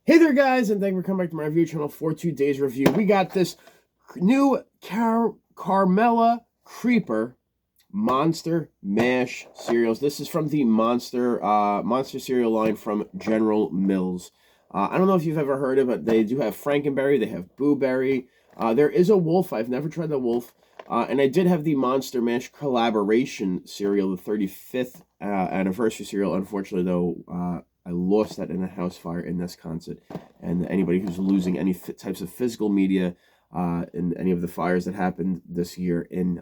Hey there, guys, and thank you for coming back to my review channel for today's review. We got this new Carmella Creeper Monster Mash cereals. This is from the Monster cereal line from General Mills. I don't know if you've ever heard of it. They do have Frankenberry. They have Blueberry. There is a Wolf. I've never tried the Wolf. And I did have the Monster Mash collaboration cereal, the 35th anniversary cereal. Unfortunately, though, I lost that in a house fire in Wisconsin. And anybody who's losing any types of physical media in any of the fires that happened this year in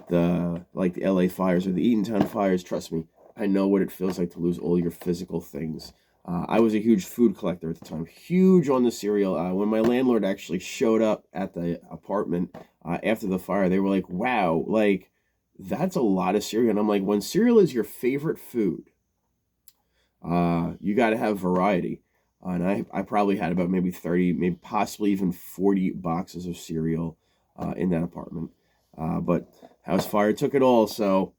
the LA fires or the Eatontown fires, trust me, I know what it feels like to lose all your physical things. I was a huge food collector at the time, huge on the cereal. When my landlord actually showed up at the apartment after the fire, they were like, wow, like, that's a lot of cereal. And I'm like, when cereal is your favorite food, you got to have variety. And I probably had about maybe 30, maybe possibly even 40 boxes of cereal in that apartment. But house fire took it all. So,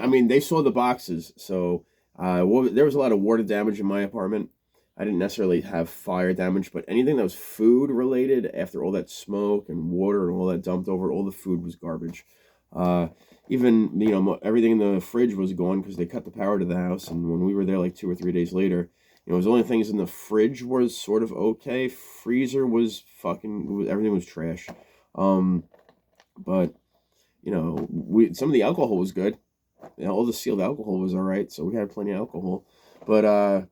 I mean, they saw the boxes. So there was a lot of water damage in my apartment. I didn't necessarily have fire damage, but anything that was food related, after all that smoke and water and all that dumped over, all the food was garbage. Even, everything in the fridge was gone because they cut the power to the house. And when we were there like 2 or 3 days later, it was only things in the fridge was sort of okay. Freezer was everything was trash. But, some of the alcohol was good. All the sealed alcohol was all right. So we had plenty of alcohol. But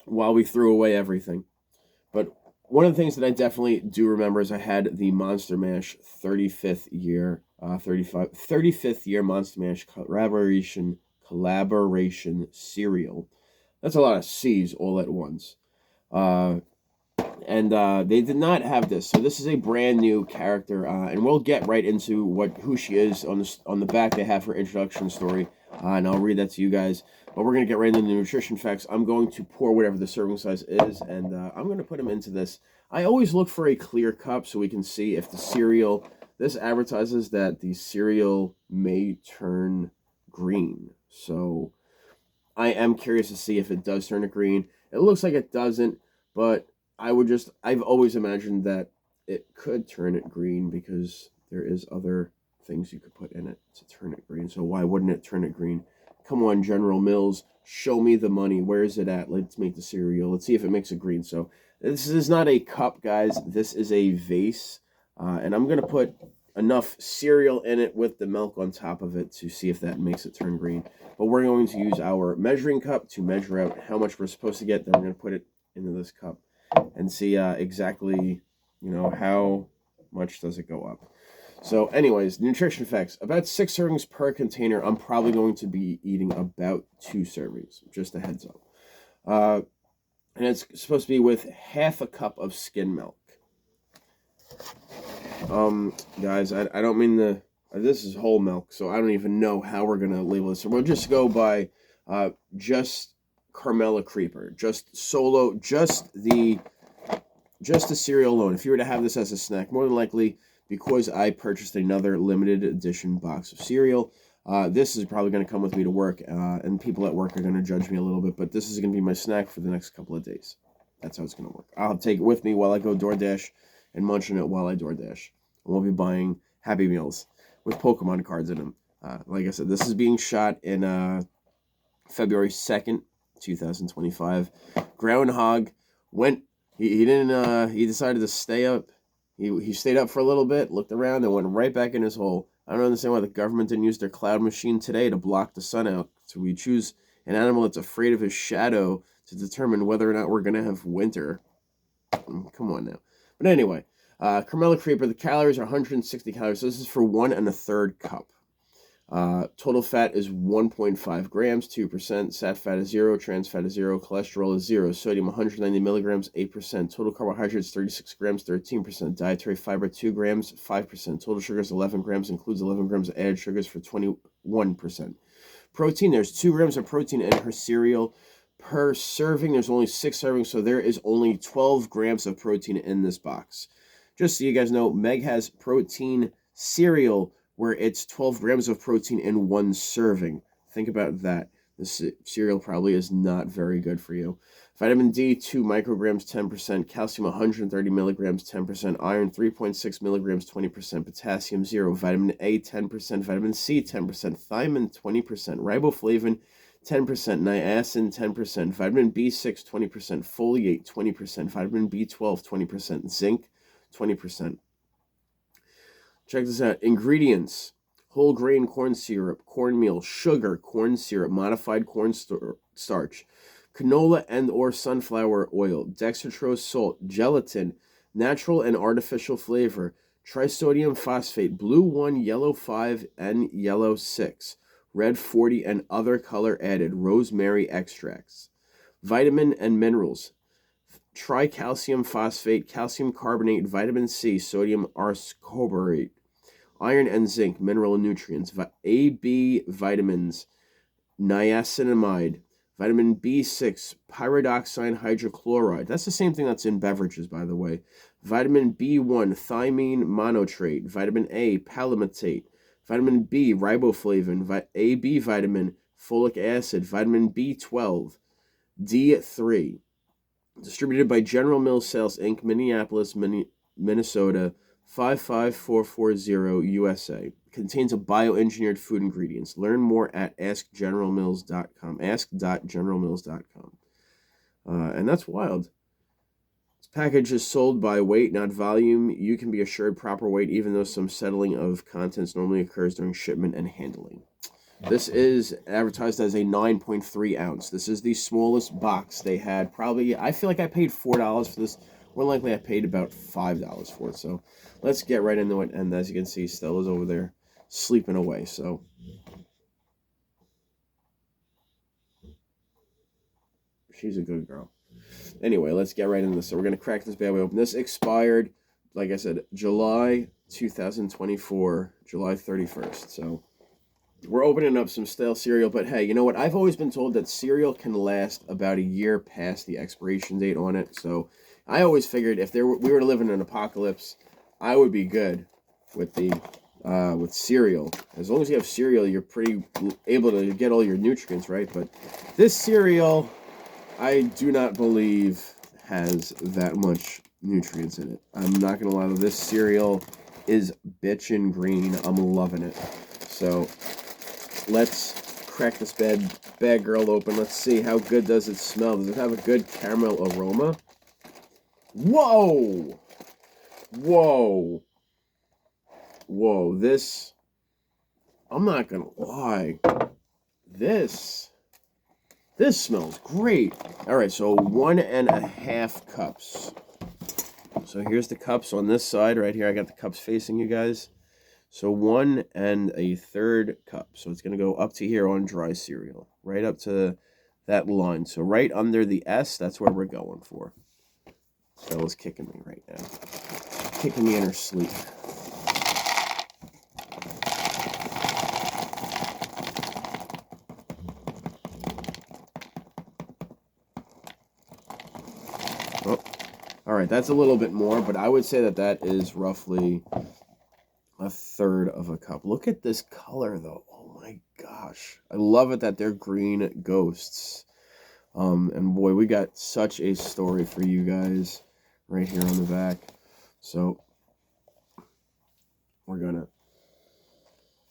while we threw away everything. But one of the things that I definitely do remember is I had the Monster Mash 35th year Monster Mash collaboration cereal. That's a lot of C's all at once. And they did not have this. So this is a brand new character, and we'll get right into who she is. On the back they have her introduction story, and I'll read that to you guys. But we're going to get right into the nutrition facts. I'm going to pour whatever the serving size is, and I'm going to put them into this. I always look for a clear cup so we can see if the cereal, this advertises that the cereal may turn green. So I am curious to see if it does turn it green. It looks like it doesn't, but I've always imagined that it could turn it green because there is other things you could put in it to turn it green. So why wouldn't it turn it green? Come on, General Mills, show me the money. Where is it at? Let's make the cereal. Let's see if it makes it green. So this is not a cup, guys. This is a vase. And I'm going to put enough cereal in it with the milk on top of it to see if that makes it turn green. But we're going to use our measuring cup to measure out how much we're supposed to get. Then we're going to put it into this cup and see exactly, how much does it go up. So anyways, nutrition facts. About 6 servings per container. I'm probably going to be eating about 2 servings. Just a heads up. And it's supposed to be with half a cup of skim milk. Guys, I don't mean this is whole milk, so I don't even know how we're going to label this. So we'll just go by just Carmella Creeper. Just the cereal alone. If you were to have this as a snack, more than likely, because I purchased another limited edition box of cereal, this is probably going to come with me to work, and people at work are going to judge me a little bit, but this is going to be my snack for the next couple of days. That's how it's going to work. I'll take it with me while I go DoorDash and munch on it while I DoorDash. And we'll be buying Happy Meals with Pokemon cards in them. Like I said, this is being shot in February 2nd, 2025. Groundhog went, he didn't, he decided to stay up. He stayed up for a little bit, looked around, and went right back in his hole. I don't understand why the government didn't use their cloud machine today to block the sun out. So we choose an animal that's afraid of his shadow to determine whether or not we're going to have winter. Come on now. But anyway, Carmella Creeper, the calories are 160 calories. So this is for 1 1/3 cup. Total fat is 1.5 grams, 2%. Sat fat is 0. Trans fat is 0. Cholesterol is 0. Sodium 190 milligrams, 8%. Total carbohydrates 36 grams, 13%. Dietary fiber 2 grams, 5%. Total sugars 11 grams, includes 11 grams of added sugars for 21%. Protein, there's 2 grams of protein in her cereal. Per serving, there's only 6 servings, so there is only 12 grams of protein in this box. Just so you guys know, Meg has protein cereal where it's 12 grams of protein in 1 serving. Think about that. This cereal probably is not very good for you. Vitamin D, 2 micrograms, 10%. Calcium, 130 milligrams, 10%. Iron, 3.6 milligrams, 20%. Potassium, 0. Vitamin A, 10%. Vitamin C, 10%. Thiamine, 20%. Riboflavin, 10%. Niacin, 10%. Vitamin B6, 20%. Foliate, 20%. Vitamin B12, 20%. Zinc, 20%. Check this out. Ingredients: whole grain corn syrup, cornmeal, sugar, corn syrup, modified corn starch, canola and or sunflower oil, dextrose salt, gelatin, natural and artificial flavor, trisodium phosphate, blue 1, yellow 5, and yellow 6, red 40, and other color added, rosemary extracts. Vitamin and minerals: tricalcium phosphate, calcium carbonate, vitamin C, sodium ascorbate, iron and zinc, mineral and nutrients, A, B vitamins, niacinamide, vitamin B6, pyridoxine hydrochloride. That's the same thing that's in beverages, by the way. Vitamin B1, thiamine monotrate, vitamin A, palmitate, vitamin B, riboflavin, AB vitamin, folic acid, vitamin B12, D3. Distributed by General Mills Sales Inc., Minneapolis, Minnesota, 55440 USA. Contains a bioengineered food ingredients. Learn more at askgeneralmills.com. Ask.generalmills.com. And that's wild. This package is sold by weight, not volume. You can be assured proper weight, even though some settling of contents normally occurs during shipment and handling. This is advertised as a 9.3 ounce. This is the smallest box they had. Probably, I feel like I paid $4 for this. More likely, I paid about $5 for it. So let's get right into it. And as you can see, Stella's over there sleeping away. So she's a good girl. Anyway, let's get right into this. So we're going to crack this bad boy open. This expired, like I said, July 2024, July 31st. So we're opening up some stale cereal, but hey, you know what? I've always been told that cereal can last about a year past the expiration date on it. So I always figured if we were to live in an apocalypse, I would be good with with cereal. As long as you have cereal, you're pretty able to get all your nutrients, right? But this cereal, I do not believe has that much nutrients in it. I'm not gonna lie, this cereal is bitchin' green. I'm loving it. So let's crack this bad girl open. Let's see, how good does it smell? Does it have a good caramel aroma? Whoa! Whoa! Whoa, this, I'm not gonna lie, this smells great. Alright, so 1.5 cups. So here's the cups on this side right here. I got the cups facing you guys. So 1 1/3 cup. So it's going to go up to here on dry cereal. Right up to that line. So right under the S, that's where we're going for. Bella's kicking me right now. Kicking me in her sleep. Oh, alright, that's a little bit more, but I would say that is roughly 1/3 of a cup. Look at this color, though. Oh my gosh. I love it that they're green ghosts. And boy, we got such a story for you guys right here on the back. So, we're gonna...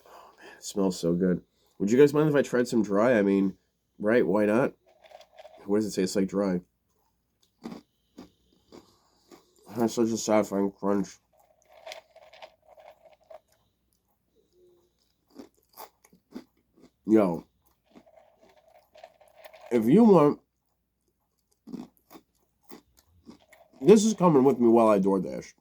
Oh man, it smells so good. Would you guys mind if I tried some dry? I mean, right, why not? What does it taste like dry? That's such a satisfying crunch. Yo, if you want, this is coming with me while I DoorDash.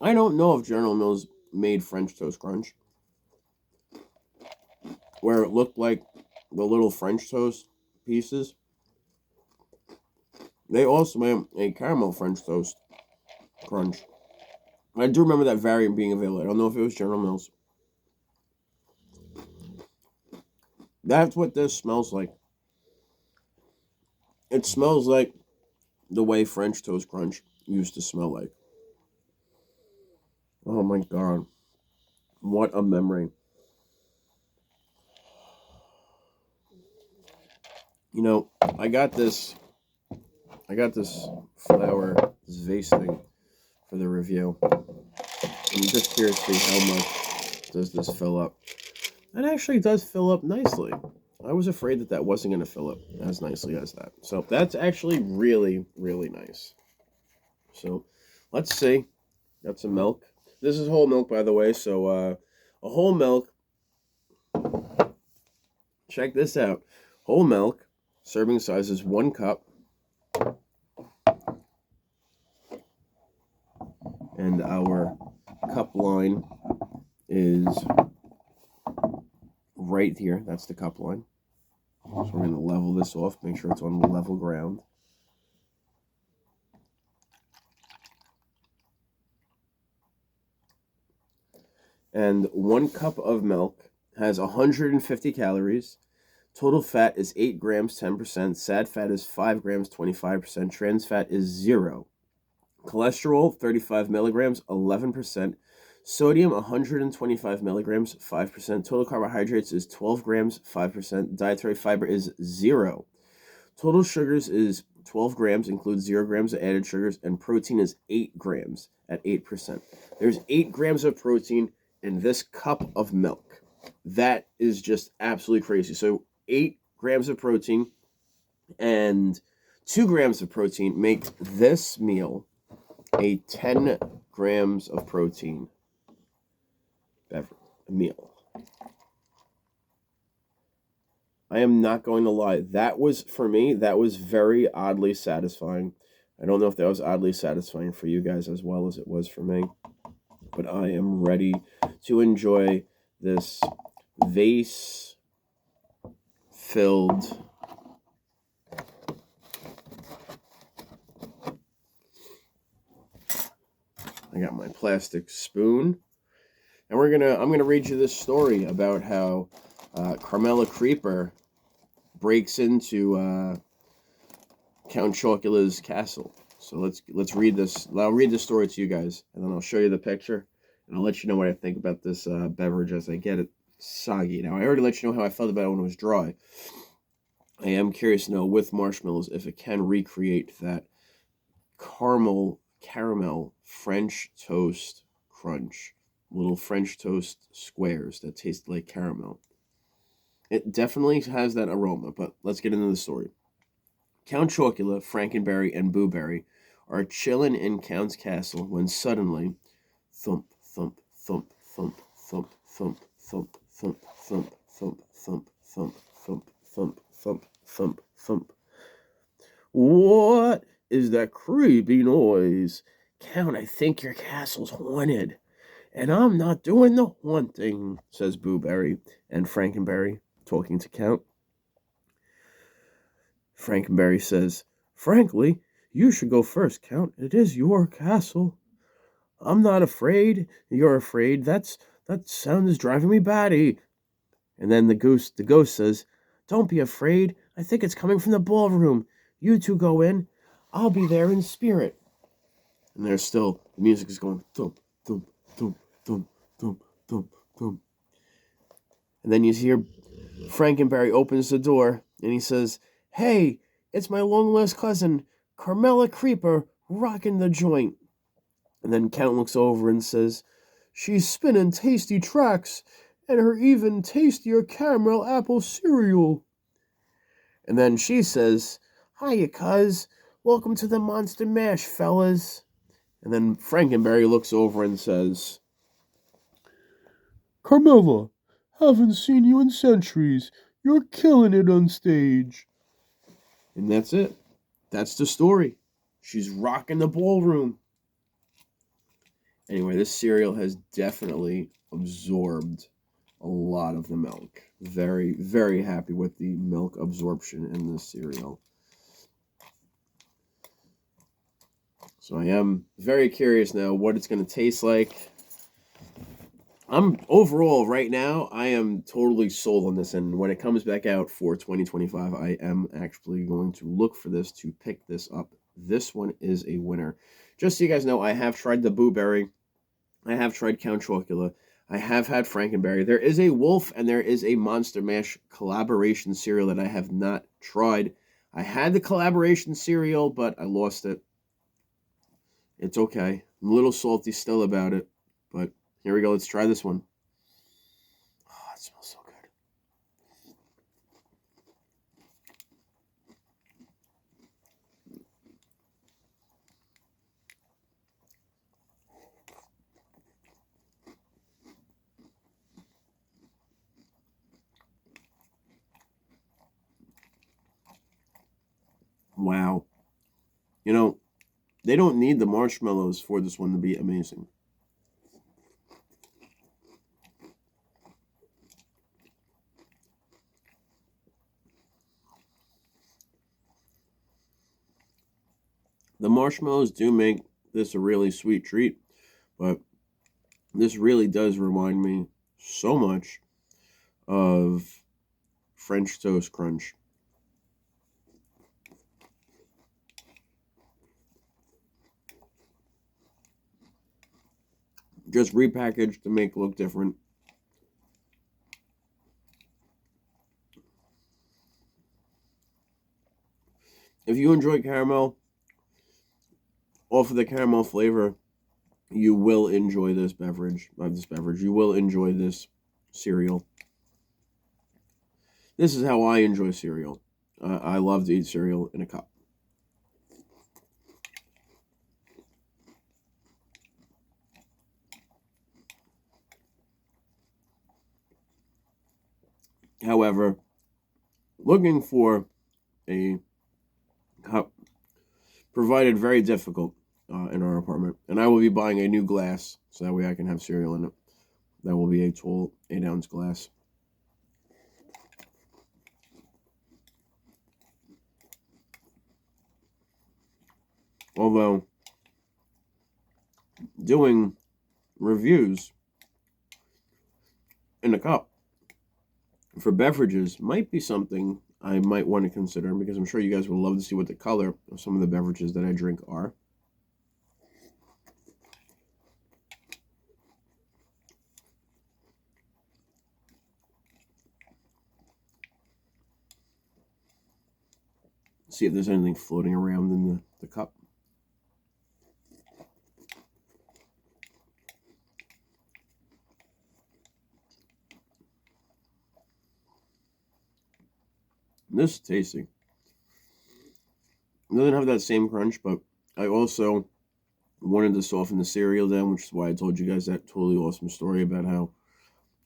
I don't know if General Mills made French Toast Crunch, where it looked like the little French toast pieces. They also made a caramel French Toast Crunch. I do remember that variant being available. I don't know if it was General Mills. That's what this smells like. It smells like the way French Toast Crunch used to smell like. Oh my god. What a memory. You know, I got this flower, this vase thing for the review. I'm just curious to see how much does this fill up. It actually does fill up nicely. I was afraid that wasn't going to fill up as nicely as that. So that's actually really, really nice. So let's see. Got some milk. This is whole milk, by the way. So a whole milk. Check this out. Whole milk. Serving size is 1 cup. And our cup line is right here. That's the cup line. So we're going to level this off, make sure it's on level ground. And 1 cup of milk has 150 calories. Total fat is 8 grams, 10%. Sad fat is 5 grams, 25%. Trans fat is 0. Cholesterol, 35 milligrams, 11%. Sodium, 125 milligrams, 5%. Total carbohydrates is 12 grams, 5%. Dietary fiber is 0. Total sugars is 12 grams, includes 0 grams of added sugars, and protein is 8 grams at 8%. There's 8 grams of protein in this cup of milk. That is just absolutely crazy. So 8 grams of protein and 2 grams of protein make this meal a 10 grams of protein meal. I am not going to lie. That was, for me, that was very oddly satisfying. I don't know if that was oddly satisfying for you guys as well as it was for me. But I am ready to enjoy this vase-filled I got my plastic spoon. And I'm gonna read you this story about how Carmella Creeper breaks into Count Chocula's castle. So let's read this. I'll read the story to you guys, and then I'll show you the picture, and I'll let you know what I think about this beverage as I get it soggy. Now I already let you know how I felt about it when it was dry. I am curious to know with marshmallows if it can recreate that caramel French toast crunch. Little French toast squares that taste like caramel. It definitely has that aroma, but let's get into the story. Count Chocula, Frankenberry, and Booberry are chilling in Count's castle when suddenly, thump, thump, thump, thump, thump, thump, thump, thump, thump, thump, thump, thump, thump, thump, thump, thump, thump. What is that creepy noise? Count, I think your castle's haunted. And I'm not doing the haunting, says Booberry and Frankenberry, talking to Count. Frankenberry says, frankly, you should go first, Count. It is your castle. I'm not afraid. You're afraid. That sound is driving me batty. And then the ghost says, don't be afraid. I think it's coming from the ballroom. You two go in. I'll be there in spirit. And the music is going thump, thump, thump, thump, thump, thump, thump. And then you hear Frankenberry opens the door and he says, hey, it's my long-lost cousin, Carmella Creeper, rocking the joint. And then Count looks over and says, she's spinning tasty tracks and her even tastier caramel apple cereal. And then she says, hiya, cuz. Welcome to the Monster Mash, fellas. And then Frankenberry looks over and says, Carmella, haven't seen you in centuries. You're killing it on stage. And that's it. That's the story. She's rocking the ballroom. Anyway, this cereal has definitely absorbed a lot of the milk. Very, very happy with the milk absorption in this cereal. So I am very curious now what it's going to taste like. Overall, right now, I am totally sold on this. And when it comes back out for 2025, I am actually going to look for this to pick this up. This one is a winner. Just so you guys know, I have tried the Booberry. I have tried Count Chocula. I have had Frankenberry. There is a Wolf and there is a Monster Mash collaboration cereal that I have not tried. I had the collaboration cereal, but I lost it. It's okay. I'm a little salty still about it, but here we go. Let's try this one. Oh, it smells so good. Wow. You know, they don't need the marshmallows for this one to be amazing. The marshmallows do make this a really sweet treat, but this really does remind me so much of French Toast Crunch. Just repackaged to make it look different. If you enjoy caramel, off of the caramel flavor, you will enjoy this beverage. Not this beverage. You will enjoy this cereal. This is how I enjoy cereal. I love to eat cereal in a cup. However, looking for a cup provided very difficult in our apartment, and I will be buying a new glass so that way I can have cereal in it. That will be a tall 8-ounce glass. Although doing reviews in a cup for beverages might be something I might want to consider, because I'm sure you guys would love to see what the color of some of the beverages that I drink are. See if there's anything floating around in the cup. This is tasty. It doesn't have that same crunch, but I also wanted to soften the cereal down, which is why I told you guys that totally awesome story about how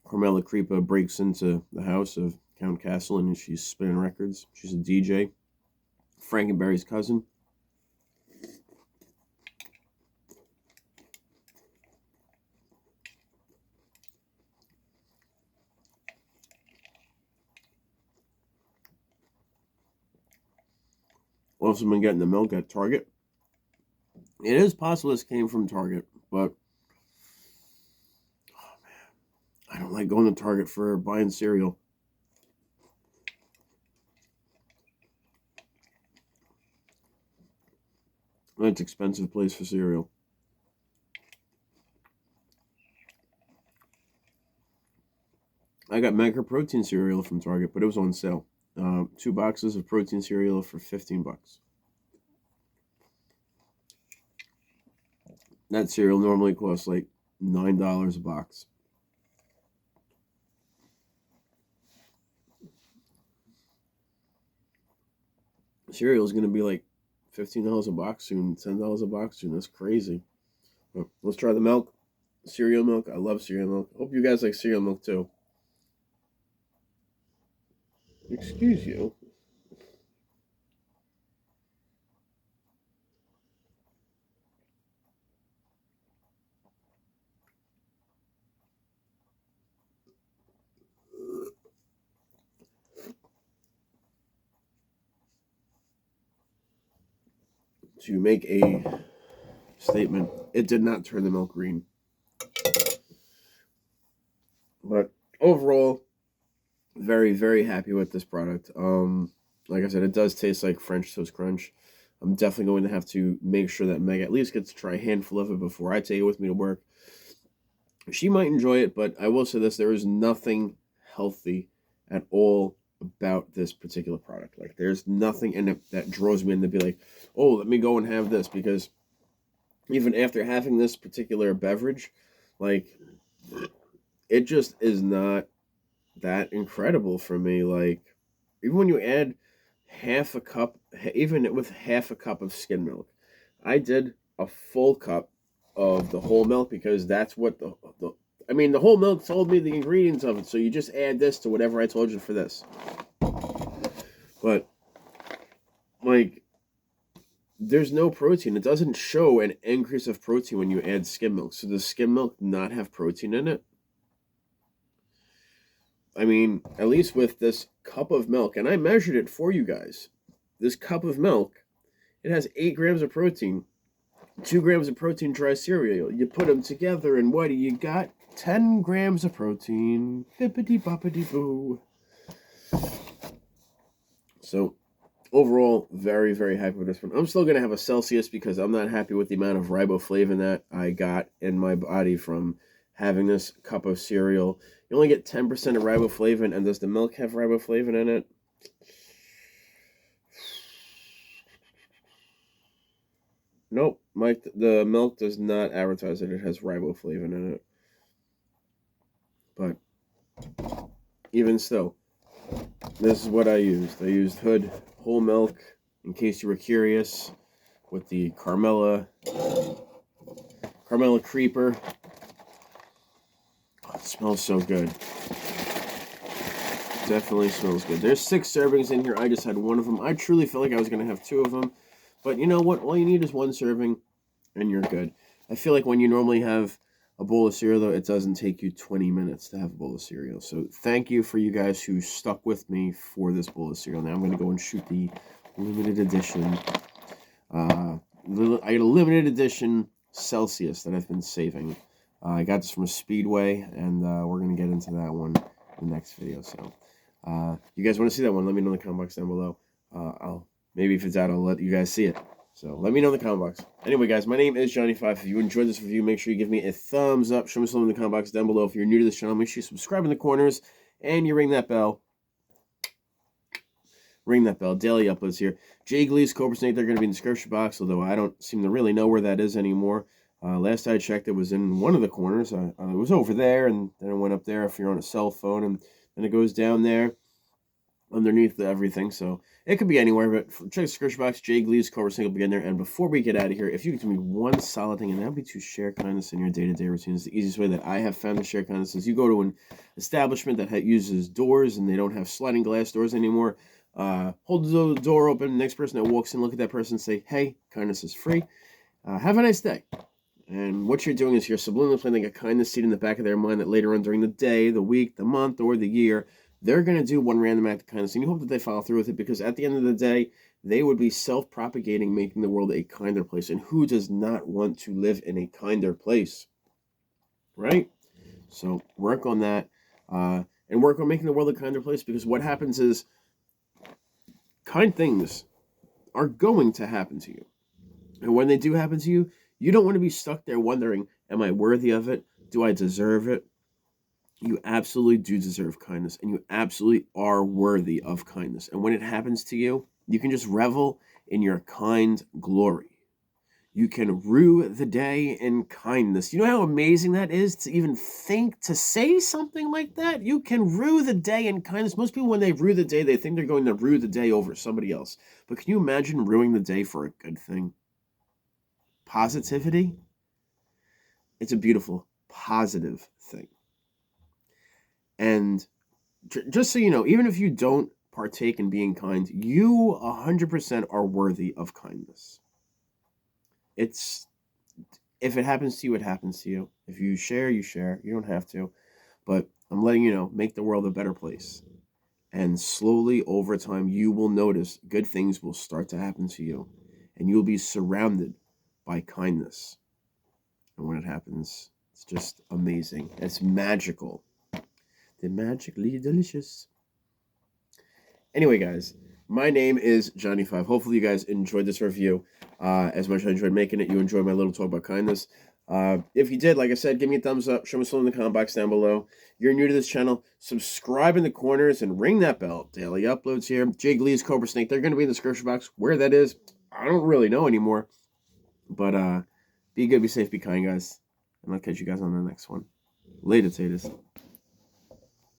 Carmella Creepa breaks into the house of Count Castle and she's spinning records. She's a DJ. Frankenberry's cousin. Also been getting the milk at Target. It is possible this came from Target, but oh man, I don't like going to Target for buying cereal. It's an expensive place for cereal. I got Mega Protein cereal from Target, but it was on sale. 2 boxes of protein cereal for $15. That cereal normally costs like $9 a box. Cereal is going to be like $15 a box soon, $10 a box soon. That's crazy. But let's try the milk. Cereal milk. I love cereal milk. Hope you guys like cereal milk too. Excuse you. To make a statement, it did not turn the milk green. But overall, very, very happy with this product. Like I said, it does taste like French Toast Crunch. I'm definitely going to have to make sure that Meg at least gets to try a handful of it before I take it with me to work. She might enjoy it, but I will say this: there is nothing healthy at all about this particular product. Like, there's nothing in it that draws me in to be like, oh, let me go and have this, because even after having this particular beverage, like, it just is not that incredible for me. Like, even when you add half a cup, even with half a cup of skim milk, I did a full cup of the whole milk, because that's what the whole milk told me the ingredients of it. So you just add this to whatever I told you for this. But, like, there's no protein. It doesn't show an increase of protein when you add skim milk. So does skim milk not have protein in it? I mean, at least with this cup of milk, and I measured it for you guys. This cup of milk, it has 8 grams of protein, 2 grams of protein dry cereal. You put them together, and what do you got? 10 grams of protein. Bippity boppity boo. So, overall, very, very happy with this one. I'm still going to have a Celsius because I'm not happy with the amount of riboflavin that I got in my body from having this cup of cereal. You only get 10% of riboflavin, and does the milk have riboflavin in it? Nope. The milk does not advertise that it has riboflavin in it. But even still, this is what I used. I used Hood whole milk, in case you were curious, with the Carmella Creeper. Oh, it smells so good. Definitely smells good. There's 6 servings in here. I just had one of them. I truly felt like I was going to have 2 of them. But you know what? All you need is 1 serving, and you're good. I feel like when you normally have a bowl of cereal, though, it doesn't take you 20 minutes to have a bowl of cereal. So thank you for you guys who stuck with me for this bowl of cereal. Now I'm going to go and shoot the limited edition. I got a limited edition Celsius that I've been saving. I got this from a Speedway, and we're going to get into that one in the next video. So you guys want to see that one, let me know in the comment box down below. Maybe if it's out, I'll let you guys see it. So let me know in the comment box. Anyway, guys, my name is Johnny5. If you enjoyed this review, make sure you give me a thumbs up. Show me something in the comment box down below. If you're new to this channel, make sure you subscribe in the corners and you ring that bell. Ring that bell. Daily uploads here. Jay Glee's Cobra Snake, they're going to be in the description box, although I don't seem to really know where that is anymore. Last I checked, it was in one of the corners. It was over there, and then it went up there if you're on a cell phone, and then it goes down there underneath everything. So it could be anywhere, but check the description box. Jay Glee's Cobra Snake will be in there. And before we get out of here, if you could do me one solid thing, and that would be to share kindness in your day-to-day routines. The easiest way that I have found to share kindness is you go to an establishment that uses doors, and they don't have sliding glass doors anymore. Hold the door open. Next person that walks in, look at that person and say, hey, kindness is free. Have a nice day. And what you're doing is you're subliminally planting a kindness seed in the back of their mind that later on during the day, the week, the month, or the year, they're going to do one random act of kindness. And you hope that they follow through with it, because at the end of the day, they would be self-propagating, making the world a kinder place. And who does not want to live in a kinder place? Right? So work on that. And work on making the world a kinder place, because what happens is kind things are going to happen to you. And when they do happen to you, you don't want to be stuck there wondering, am I worthy of it? Do I deserve it? You absolutely do deserve kindness, and you absolutely are worthy of kindness. And when it happens to you, you can just revel in your kind glory. You can rue the day in kindness. You know how amazing that is to even think, to say something like that? You can rue the day in kindness. Most people, when they rue the day, they think they're going to rue the day over somebody else. But can you imagine ruining the day for a good thing? Positivity? It's a beautiful, positive thing. And just so you know, even if you don't partake in being kind, you 100% are worthy of kindness. If it happens to you, it happens to you. If you share, you share. You don't have to. But I'm letting you know, make the world a better place. And slowly, over time, you will notice good things will start to happen to you. And you'll be surrounded by kindness. And when it happens, it's just amazing. It's magical. They're magically delicious. Anyway, guys, my name is Johnny5. Hopefully you guys enjoyed this review as much as I enjoyed making it. You enjoyed my little talk about kindness. If you did, like I said, give me a thumbs up. Show me something in the comment box down below. You're new to this channel, subscribe in the corners and ring that bell. Daily uploads here. Jake Lee's Cobra Snake. They're going to be in the description box. Where that is, I don't really know anymore. But be good, be safe, be kind, guys. And I'll catch you guys on the next one. Later, taters.